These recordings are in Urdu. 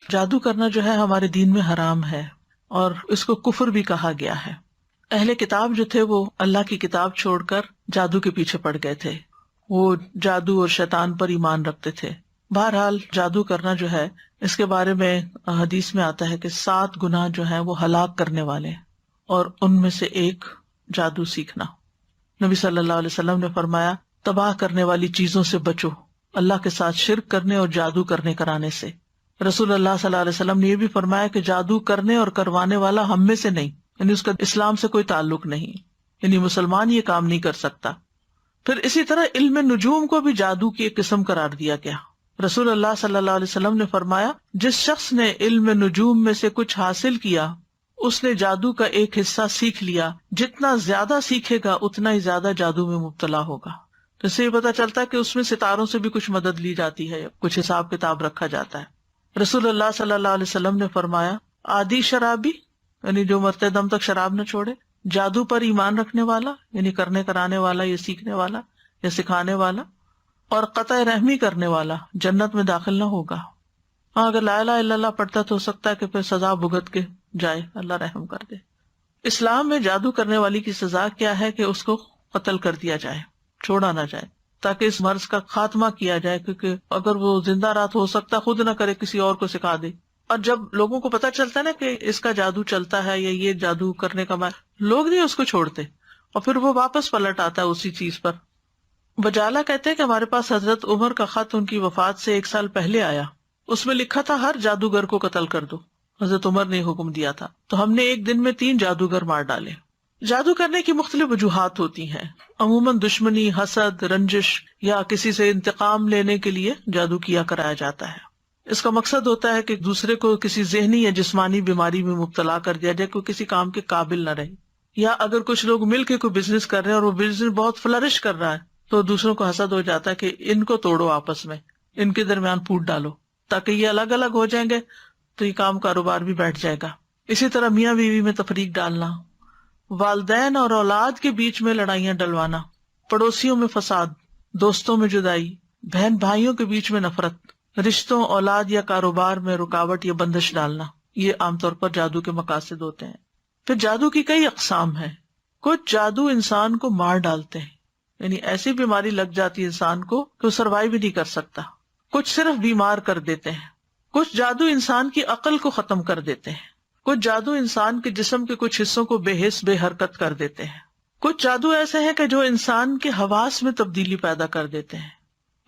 جادو کرنا جو ہے ہمارے دین میں حرام ہے، اور اس کو کفر بھی کہا گیا ہے۔ اہل کتاب جو تھے وہ اللہ کی کتاب چھوڑ کر جادو کے پیچھے پڑ گئے تھے، وہ جادو اور شیطان پر ایمان رکھتے تھے۔ بہرحال جادو کرنا جو ہے اس کے بارے میں حدیث میں آتا ہے کہ 7 گناہ جو ہیں وہ ہلاک کرنے والے ہیں، اور ان میں سے ایک جادو سیکھنا۔ نبی صلی اللہ علیہ وسلم نے فرمایا تباہ کرنے والی چیزوں سے بچو، اللہ کے ساتھ شرک کرنے اور جادو کرنے کرانے سے۔ رسول اللہ صلی اللہ علیہ وسلم نے یہ بھی فرمایا کہ جادو کرنے اور کروانے والا ہم میں سے نہیں، یعنی اس کا اسلام سے کوئی تعلق نہیں، یعنی مسلمان یہ کام نہیں کر سکتا۔ پھر اسی طرح علم نجوم کو بھی جادو کی ایک قسم قرار دیا گیا۔ رسول اللہ صلی اللہ علیہ وسلم نے فرمایا جس شخص نے علم نجوم میں سے کچھ حاصل کیا اس نے جادو کا ایک حصہ سیکھ لیا، جتنا زیادہ سیکھے گا اتنا ہی زیادہ جادو میں مبتلا ہوگا۔ تو اس سے یہ پتا چلتا ہے کہ اس میں ستاروں سے بھی کچھ مدد لی جاتی ہے، کچھ حساب کتاب رکھا جاتا ہے۔ رسول اللہ صلی اللہ علیہ وسلم نے فرمایا عادی شرابی، یعنی جو مرتے دم تک شراب نہ چھوڑے، جادو پر ایمان رکھنے والا، یعنی کرنے کرانے والا یا سیکھنے والا یا سکھانے والا، اور قطع رحمی کرنے والا جنت میں داخل نہ ہوگا۔ ہاں اگر لا الہ الا اللہ پڑھتا تو ہو سکتا ہے کہ پھر سزا بھگت کے جائے، اللہ رحم کر دے۔ اسلام میں جادو کرنے والی کی سزا کیا ہے کہ اس کو قتل کر دیا جائے، چھوڑا نہ جائے، تاکہ اس مرض کا خاتمہ کیا جائے، کیونکہ اگر وہ زندہ رات ہو سکتا خود نہ کرے، کسی اور کو سکھا دے۔ اور جب لوگوں کو پتا چلتا ہے نا کہ اس کا جادو چلتا ہے یا یہ جادو کرنے کا لوگ نہیں اس کو چھوڑتے، اور پھر وہ واپس پلٹ آتا ہے اسی چیز پر۔ بجالہ کہتے ہیں کہ ہمارے پاس حضرت عمر کا خط ان کی وفات سے 1 سال پہلے آیا، اس میں لکھا تھا ہر جادوگر کو قتل کر دو، حضرت عمر نے حکم دیا تھا، تو ہم نے ایک دن میں 3 جادوگر مار ڈالے۔ جادو کرنے کی مختلف وجوہات ہوتی ہیں، عموماً دشمنی، حسد، رنجش یا کسی سے انتقام لینے کے لیے جادو کیا کرایا جاتا ہے۔ اس کا مقصد ہوتا ہے کہ دوسرے کو کسی ذہنی یا جسمانی بیماری میں مبتلا کر دیا جائے، کوئی کسی کام کے قابل نہ رہے، یا اگر کچھ لوگ مل کے کوئی بزنس کر رہے ہیں اور وہ بزنس بہت فلرش کر رہا ہے تو دوسروں کو حسد ہو جاتا ہے کہ ان کو توڑو، آپس میں ان کے درمیان پھوٹ ڈالو تاکہ یہ الگ الگ ہو جائیں گے تو یہ کام کاروبار بھی بیٹھ جائے گا۔ اسی طرح میاں بیوی میں تفریق ڈالنا، والدین اور اولاد کے بیچ میں لڑائیاں ڈلوانا، پڑوسیوں میں فساد، دوستوں میں جدائی، بہن بھائیوں کے بیچ میں نفرت، رشتوں، اولاد یا کاروبار میں رکاوٹ یا بندش ڈالنا، یہ عام طور پر جادو کے مقاصد ہوتے ہیں۔ پھر جادو کی کئی اقسام ہیں۔ کچھ جادو انسان کو مار ڈالتے ہیں، یعنی ایسی بیماری لگ جاتی ہے انسان کو کہ وہ سروائیو بھی نہیں کر سکتا۔ کچھ صرف بیمار کر دیتے ہیں۔ کچھ جادو انسان کی عقل کو ختم کر دیتے ہیں۔ کچھ جادو انسان کے جسم کے کچھ حصوں کو بے حس بے حرکت کر دیتے ہیں۔ کچھ جادو ایسے ہیں کہ جو انسان کے حواس میں تبدیلی پیدا کر دیتے ہیں،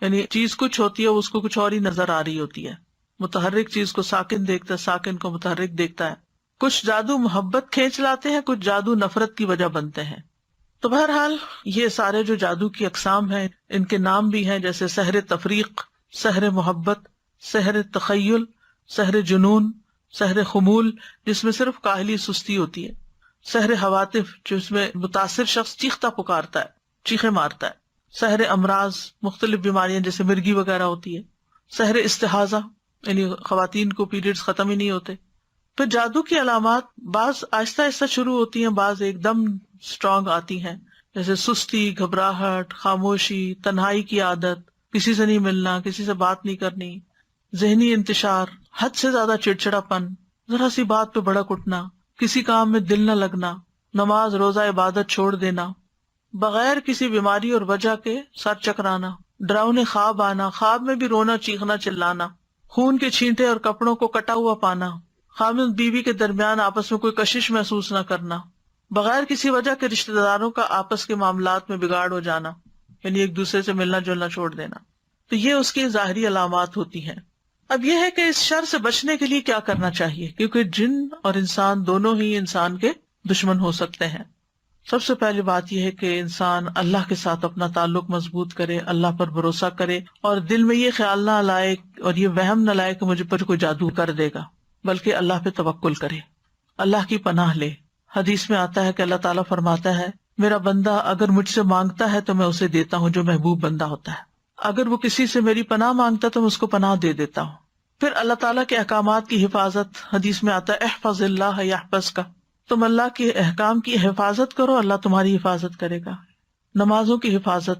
یعنی چیز کچھ ہوتی ہے اس کو کچھ اور ہی نظر آ رہی ہوتی ہے، متحرک چیز کو ساکن دیکھتا ہے، ساکن کو متحرک دیکھتا ہے۔ کچھ جادو محبت کھینچ لاتے ہیں، کچھ جادو نفرت کی وجہ بنتے ہیں۔ تو بہرحال یہ سارے جو جادو کی اقسام ہیں ان کے نام بھی ہیں، جیسے سحر تفریق، سحر محبت، سحر تخیل، سحر جنون، سحر خمول جس میں صرف کاہلی سستی ہوتی ہے، سحر حواتف جس میں متاثر شخص چیختا پکارتا ہے، چیخے مارتا ہے، سحر امراض مختلف بیماریاں جیسے مرگی وغیرہ ہوتی ہے، سحر استحاضہ یعنی خواتین کو پیریڈز ختم ہی نہیں ہوتے۔ پھر جادو کی علامات بعض آہستہ آہستہ شروع ہوتی ہیں، بعض ایک دم اسٹرانگ آتی ہیں، جیسے سستی، گھبراہٹ، خاموشی، تنہائی کی عادت، کسی سے نہیں ملنا، کسی سے بات نہیں کرنی، ذہنی انتشار، حد سے زیادہ چڑچڑا پن، ذرا سی بات پہ بھڑک اٹھنا، کسی کام میں دل نہ لگنا، نماز روزہ عبادت چھوڑ دینا، بغیر کسی بیماری اور وجہ کے سر چکرانا، ڈراؤنے خواب آنا، خواب میں بھی رونا، چیخنا، چلانا، خون کے چھینٹے اور کپڑوں کو کٹا ہوا پانا، خامد بیوی کے درمیان آپس میں کوئی کشش محسوس نہ کرنا، بغیر کسی وجہ کے رشتہ داروں کا آپس کے معاملات میں بگاڑ ہو جانا، یعنی ایک دوسرے سے ملنا جلنا چھوڑ دینا۔ تو یہ اس کی ظاہری علامات ہوتی ہیں۔ اب یہ ہے کہ اس شر سے بچنے کے لیے کیا کرنا چاہیے، کیونکہ جن اور انسان دونوں ہی انسان کے دشمن ہو سکتے ہیں۔ سب سے پہلی بات یہ ہے کہ انسان اللہ کے ساتھ اپنا تعلق مضبوط کرے، اللہ پر بھروسہ کرے، اور دل میں یہ خیال نہ لائے اور یہ وہم نہ لائے کہ مجھے پر کوئی جادو کر دے گا، بلکہ اللہ پہ توکل کرے، اللہ کی پناہ لے۔ حدیث میں آتا ہے کہ اللہ تعالیٰ فرماتا ہے میرا بندہ اگر مجھ سے مانگتا ہے تو میں اسے دیتا ہوں جو محبوب بندہ ہوتا ہے، اگر وہ کسی سے میری پناہ مانگتا تو میں اس کو پناہ دے دیتا ہوں۔ پھر اللہ تعالیٰ کے احکامات کی حفاظت، حدیث میں آتا ہے احفظ اللہ یحفظک، تم اللہ کے احکام کی حفاظت کرو، اللہ تمہاری حفاظت کرے گا۔ نمازوں کی حفاظت،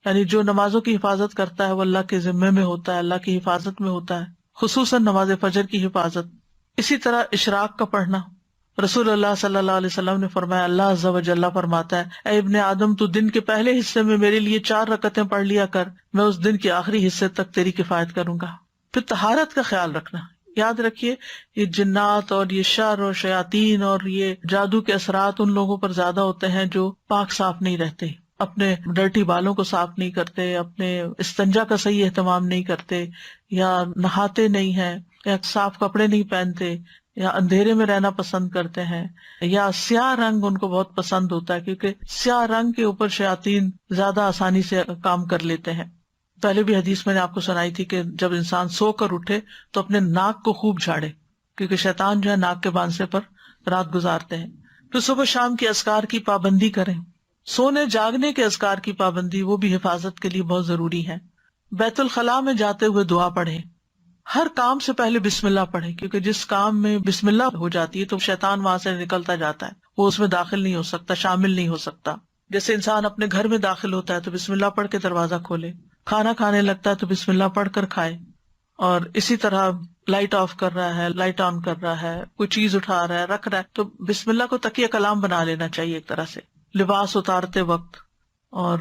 یعنی جو نمازوں کی حفاظت کرتا ہے وہ اللہ کے ذمے میں ہوتا ہے، اللہ کی حفاظت میں ہوتا ہے۔ خصوصاً نماز فجر کی حفاظت. اسی طرح اشراق کا پڑھنا. رسول اللہ صلی اللہ علیہ وسلم نے فرمایا، اللہ عز و جل فرماتا ہے، اے ابن آدم تو دن کے پہلے حصے میں میرے لیے 4 رکعتیں پڑھ لیا کر، میں اس دن کے آخری حصے تک تیری کفایت کروں گا. پھر طہارت کا خیال رکھنا. یاد رکھیے یہ جنات اور یہ شر اور شیاطین اور یہ جادو کے اثرات ان لوگوں پر زیادہ ہوتے ہیں جو پاک صاف نہیں رہتے، اپنے ڈرٹی بالوں کو صاف نہیں کرتے، اپنے استنجا کا صحیح اہتمام نہیں کرتے، یا نہاتے نہیں ہیں، یا صاف کپڑے نہیں پہنتے، یا اندھیرے میں رہنا پسند کرتے ہیں، یا سیاہ رنگ ان کو بہت پسند ہوتا ہے کیونکہ سیاہ رنگ کے اوپر شیاطین زیادہ آسانی سے کام کر لیتے ہیں. پہلے بھی حدیث میں نے آپ کو سنائی تھی کہ جب انسان سو کر اٹھے تو اپنے ناک کو خوب جھاڑے، کیونکہ شیطان جو ہے ناک کے باندھنے پر رات گزارتے ہیں. پھر صبح شام کی اذکار کی پابندی کریں. سونے جاگنے کے اذکار کی پابندی وہ بھی حفاظت کے لیے بہت ضروری ہے. بیت الخلاء میں جاتے ہوئے دعا پڑھیں. ہر کام سے پہلے بسم اللہ پڑھیں، کیونکہ جس کام میں بسم اللہ ہو جاتی ہے تو شیطان وہاں سے نکلتا جاتا ہے، وہ اس میں داخل نہیں ہو سکتا، شامل نہیں ہو سکتا. جیسے انسان اپنے گھر میں داخل ہوتا ہے تو بسم اللہ پڑھ کے دروازہ کھولے، کھانا کھانے لگتا ہے تو بسم اللہ پڑھ کر کھائے. اور اسی طرح لائٹ آف کر رہا ہے، لائٹ آن کر رہا ہے، کوئی چیز اٹھا رہا ہے، رکھ رہا ہے، تو بسم اللہ کو تکیہ کلام بنا لینا چاہیے ایک طرح سے لباس اتارتے وقت. اور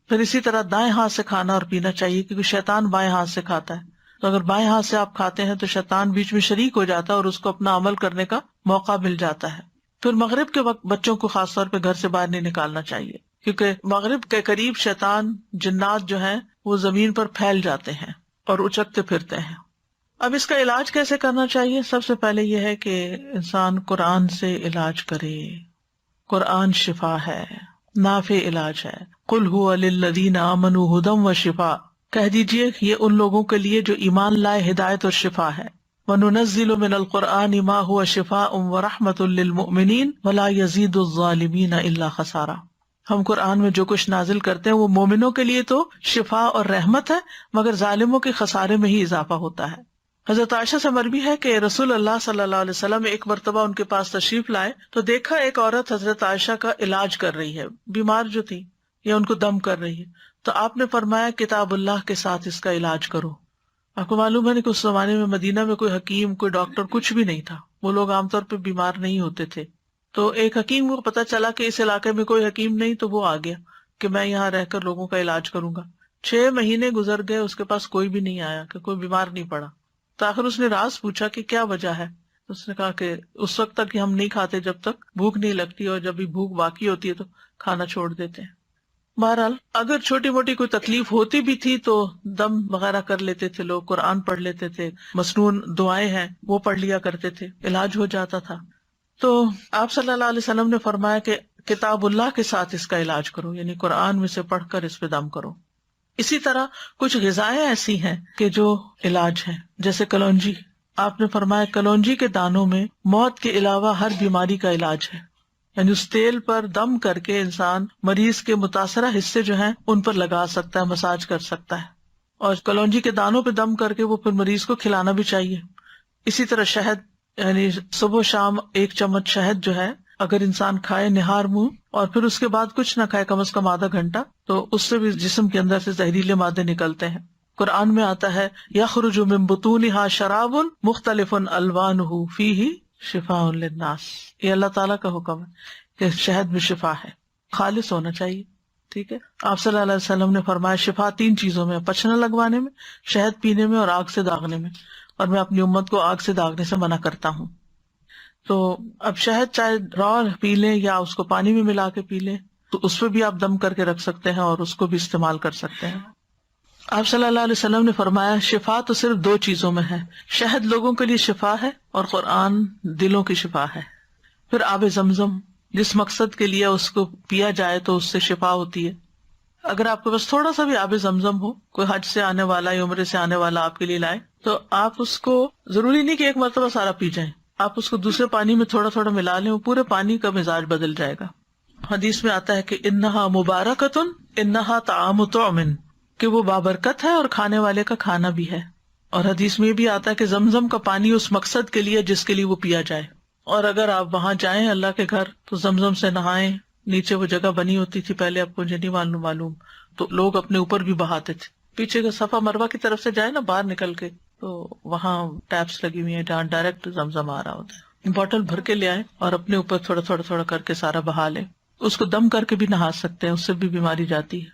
پھر اسی طرح دائیں ہاتھ سے کھانا اور پینا چاہیے، کیونکہ شیطان بائیں ہاتھ سے کھاتا ہے. تو اگر بائیں ہاتھ سے آپ کھاتے ہیں تو شیطان بیچ میں شریک ہو جاتا ہے اور اس کو اپنا عمل کرنے کا موقع مل جاتا ہے. پھر مغرب کے وقت بچوں کو خاص طور پہ گھر سے باہر نہیں نکالنا چاہیے، کیونکہ مغرب کے قریب شیطان جنات جو ہیں وہ زمین پر پھیل جاتے ہیں اور اچکتے پھرتے ہیں. اب اس کا علاج کیسے کرنا چاہیے؟ سب سے پہلے یہ ہے کہ انسان قرآن سے علاج کرے. قرآن شفا ہے، نافع علاج ہے. قل هو للذین آمنوا ھدی وشفاء، کہہ دیجئے یہ ان لوگوں کے لیے جو ایمان لائے ہدایت اور شفا ہے. وَنُنَزِّلُ مِنَ الْقُرْآنِ مَا هُوَ شِفَاءٌ وَرَحْمَةٌ لِّلْمُؤْمِنِينَ وَلَا يَزِيدُ الظَّالِمِينَ إِلَّا خَسَارًا. ہم قرآن میں جو کچھ نازل کرتے ہیں وہ مومنوں کے لیے تو شفا اور رحمت ہے، مگر ظالموں کے خسارے میں ہی اضافہ ہوتا ہے. حضرت عائشہ سے مروی ہے کہ رسول اللہ صلی اللہ علیہ وسلم ایک مرتبہ ان کے پاس تشریف لائے تو دیکھا ایک عورت حضرت عائشہ کا علاج کر رہی ہے، بیمار جو تھی یا ان کو دم کر رہی ہے. تو آپ نے فرمایا کتاب اللہ کے ساتھ اس کا علاج کرو. آپ کو معلوم ہے کہ اس زمانے میں مدینہ میں کوئی حکیم، کوئی ڈاکٹر کچھ بھی نہیں تھا، وہ لوگ عام طور پہ بیمار نہیں ہوتے تھے. تو ایک حکیم کو پتا چلا کہ اس علاقے میں کوئی حکیم نہیں، تو وہ آ گیا کہ میں یہاں رہ کر لوگوں کا علاج کروں گا. 6 مہینے گزر گئے، اس کے پاس کوئی بھی نہیں آیا کہ کوئی بیمار نہیں پڑا. تو آخر اس نے راز پوچھا کہ کیا وجہ ہے. اس نے کہا کہ اس وقت تک ہم نہیں کھاتے جب تک بھوک نہیں لگتی، اور جب بھی بھوک باقی ہوتی ہے تو کھانا چھوڑ دیتے ہیں. بہرحال اگر چھوٹی موٹی کوئی تکلیف ہوتی بھی تھی تو دم وغیرہ کر لیتے تھے لوگ، قرآن پڑھ لیتے تھے، مسنون دعائیں ہیں وہ پڑھ لیا کرتے تھے، علاج ہو جاتا تھا. تو آپ صلی اللہ علیہ وسلم نے فرمایا کہ کتاب اللہ کے ساتھ اس کا علاج کرو، یعنی قرآن میں سے پڑھ کر اس پہ دم کرو. اسی طرح کچھ غذائیں ایسی ہیں کہ جو علاج ہیں، جیسے کلونجی. آپ نے فرمایا کلونجی کے دانوں میں موت کے علاوہ ہر بیماری کا علاج ہے، یعنی اس تیل پر دم کر کے انسان مریض کے متاثرہ حصے جو ہیں ان پر لگا سکتا ہے، مساج کر سکتا ہے. اور کلونجی کے دانوں پہ دم کر کے وہ پھر مریض کو کھلانا بھی چاہیے. اسی طرح شہد، یعنی صبح شام 1 چمچ شہد جو ہے اگر انسان کھائے نہار منہ، اور پھر اس کے بعد کچھ نہ کھائے کم از کم آدھا گھنٹہ، تو اس سے بھی جسم کے اندر سے زہریلے مادے نکلتے ہیں. قرآن میں آتا ہے یخرج من بطونها شراب مختلف الوانہ فیہ شفاء للناس. یہ اللہ تعالیٰ کا حکم ہے کہ شہد میں شفا ہے، خالص ہونا چاہیے. ٹھیک ہے. آپ صلی اللہ علیہ وسلم نے فرمایا شفا 3 چیزوں میں، پچھنا لگوانے میں، شہد پینے میں، اور آگ سے داغنے میں. اور میں اپنی امت کو آگ سے داغنے سے منع کرتا ہوں. تو اب شہد چاہے را پی لیں یا اس کو پانی میں ملا کے پی لیں، تو اس پہ بھی آپ دم کر کے رکھ سکتے ہیں اور اس کو بھی استعمال کر سکتے ہیں. آپ صلی اللہ علیہ وسلم نے فرمایا شفا تو صرف 2 چیزوں میں ہے، شہد لوگوں کے لیے شفا ہے اور قرآن دلوں کی شفا ہے. پھر آب زمزم، جس مقصد کے لیے اس کو پیا جائے تو اس سے شفا ہوتی ہے. اگر آپ کے پاس تھوڑا سا بھی آب زمزم ہو، کوئی حج سے آنے والا یا عمرے سے آنے والا آپ کے لیے لائے، تو آپ اس کو ضروری نہیں کہ ایک مرتبہ سارا پی جائیں، آپ اس کو دوسرے پانی میں تھوڑا تھوڑا ملا لیں، وہ پورے پانی کا مزاج بدل جائے گا. حدیث میں آتا ہے کہ انہا مبارکتن انہا طعام طعم، کہ وہ بابرکت ہے اور کھانے والے کا کھانا بھی ہے. اور حدیث میں بھی آتا ہے کہ زمزم کا پانی اس مقصد کے لیے جس کے لیے وہ پیا جائے. اور اگر آپ وہاں جائیں اللہ کے گھر تو زمزم سے نہائیں. نیچے وہ جگہ بنی ہوتی تھی پہلے، آپ کو نہیں معلوم، تو لوگ اپنے اوپر بھی بہاتے تھے. پیچھے کا صفا مروہ کی طرف سے جائے نا باہر نکل کے، تو وہاں ٹیپس لگی ہوئی ہیں جہاں ڈائریکٹ زمزم آ رہا ہوتا ہے. بوٹل بھر کے لے آئیں اور اپنے اوپر تھوڑا تھوڑا تھوڑا کر کے سارا بہا لیں. اس کو دم کر کے بھی نہا سکتے ہیں، اس سے بھی بیماری جاتی ہے،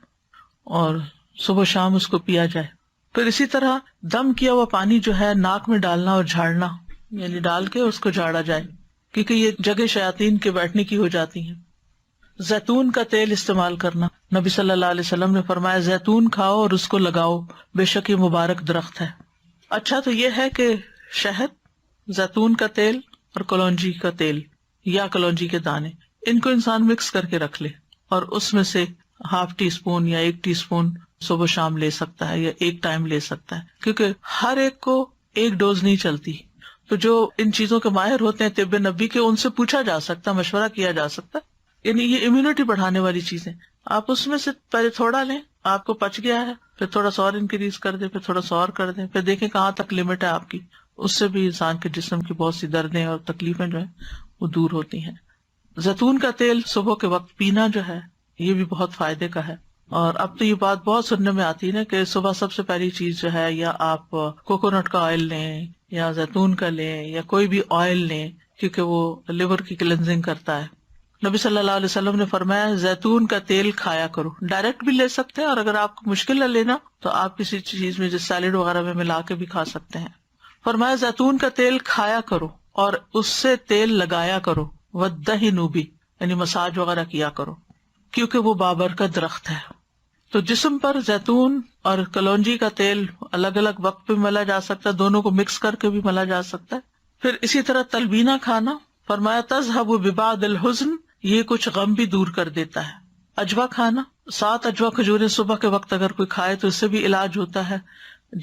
اور صبح شام اس کو پیا جائے. پھر اسی طرح دم کیا ہوا پانی جو ہے ناک میں ڈالنا اور جھاڑنا، یعنی ڈال کے اس کو جھاڑا جائے، کیونکہ یہ جگہ شیاطین کے بیٹھنے کی ہو جاتی ہیں. زیتون کا تیل استعمال کرنا، نبی صلی اللہ علیہ وسلم نے فرمایا زیتون کھاؤ اور اس کو لگاؤ، بے شک یہ مبارک درخت ہے. اچھا تو یہ ہے کہ شہد، زیتون کا تیل اور کلونجی کا تیل یا کلونجی کے دانے، ان کو انسان مکس کر کے رکھ لے اور اس میں سے ½ ٹی اسپون یا 1 ٹی اسپون صبح شام لے سکتا ہے یا ایک ٹائم لے سکتا ہے، کیونکہ ہر ایک کو ایک ڈوز نہیں چلتی. تو جو ان چیزوں کے ماہر ہوتے ہیں طب نبی کے، ان سے پوچھا جا سکتا، مشورہ کیا جا سکتا. یعنی یہ امیونٹی بڑھانے والی چیزیں، آپ اس میں سے پہلے تھوڑا لیں، آپ کو پچ گیا ہے پھر تھوڑا سا اور انکریز کر دیں، پھر تھوڑا سا اور کر دیں، پھر دیکھیں کہاں تک لمٹ ہے آپ کی. اس سے بھی انسان کے جسم کی بہت سی دردیں اور تکلیفیں جو ہیں وہ دور ہوتی ہیں. زیتون کا تیل صبح کے وقت پینا جو ہے یہ بھی بہت فائدے کا ہے. اور اب تو یہ بات بہت سننے میں آتی ہے نا کہ صبح سب سے پہلی چیز جو ہے، یا آپ کوکونٹ کا آئل لیں یا زیتون کا لیں یا کوئی بھی آئل لیں، کیونکہ وہ لیور کی کلینزنگ کرتا ہے. نبی صلی اللہ علیہ وسلم نے فرمایا زیتون کا تیل کھایا کرو. ڈائریکٹ بھی لے سکتے ہیں، اور اگر آپ کو مشکل ہے لینا تو آپ کسی چیز میں جیسے سیلیڈ وغیرہ میں ملا کے بھی کھا سکتے ہیں. فرمایا زیتون کا تیل کھایا کرو اور اس سے تیل لگایا کرو، وَالدَّهِنُ بِهِ، یعنی مساج وغیرہ کیا کرو، کیونکہ وہ بابرکت درخت ہے. تو جسم پر زیتون اور کلونجی کا تیل الگ الگ وقت پہ ملا جا سکتا ہے، دونوں کو مکس کر کے بھی ملا جا سکتا ہے. پھر اسی طرح تلبینہ کھانا، فرمایا تذهب ببعض الحزن، یہ کچھ غم بھی دور کر دیتا ہے. اجوا کھانا، 7 اجوا کھجوریں صبح کے وقت اگر کوئی کھائے تو اس سے بھی علاج ہوتا ہے.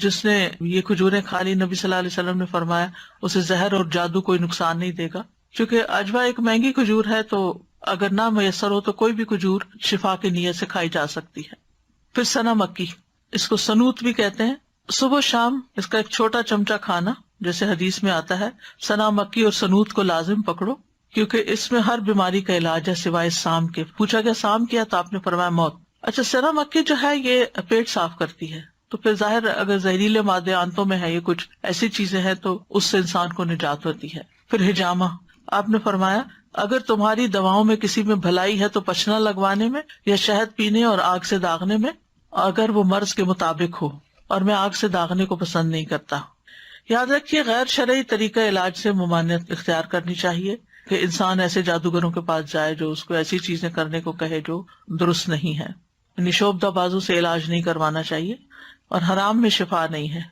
جس نے یہ کھجوریں کھا لی، نبی صلی اللہ علیہ وسلم نے فرمایا اسے زہر اور جادو کوئی نقصان نہیں دے گا. چونکہ اجوا ایک مہنگی کھجور ہے، تو اگر نہ میسر ہو تو کوئی بھی کھجور شفا کی نیت سے کھائی جا سکتی ہے. پھر سنا مکی، اس کو سنوت بھی کہتے ہیں. صبح شام اس کا ایک چھوٹا چمچہ کھانا، جیسے حدیث میں آتا ہے سنا مکی اور سنوت کو لازم پکڑو، کیونکہ اس میں ہر بیماری کا علاج ہے سوائے سام کے. پوچھا گیا سام کیا، تو آپ نے فرمایا موت. اچھا، سنا مکی جو ہے یہ پیٹ صاف کرتی ہے، تو پھر ظاہر اگر زہریلے مادے آنتوں میں ہے، یہ کچھ ایسی چیزیں ہیں تو اس سے انسان کو نجات ہوتی ہے. پھر ہجامہ، آپ نے فرمایا اگر تمہاری دواؤں میں کسی میں بھلائی ہے تو پچنا لگوانے میں یا شہد پینے اور آگ سے داغنے میں، اگر وہ مرض کے مطابق ہو، اور میں آگ سے داغنے کو پسند نہیں کرتا. یاد رکھیے غیر شرعی طریقہ علاج سے ممانعت اختیار کرنی چاہیے، کہ انسان ایسے جادوگروں کے پاس جائے جو اس کو ایسی چیزیں کرنے کو کہے جو درست نہیں ہے. یعنی شعبدہ بازو سے علاج نہیں کروانا چاہیے، اور حرام میں شفا نہیں ہے.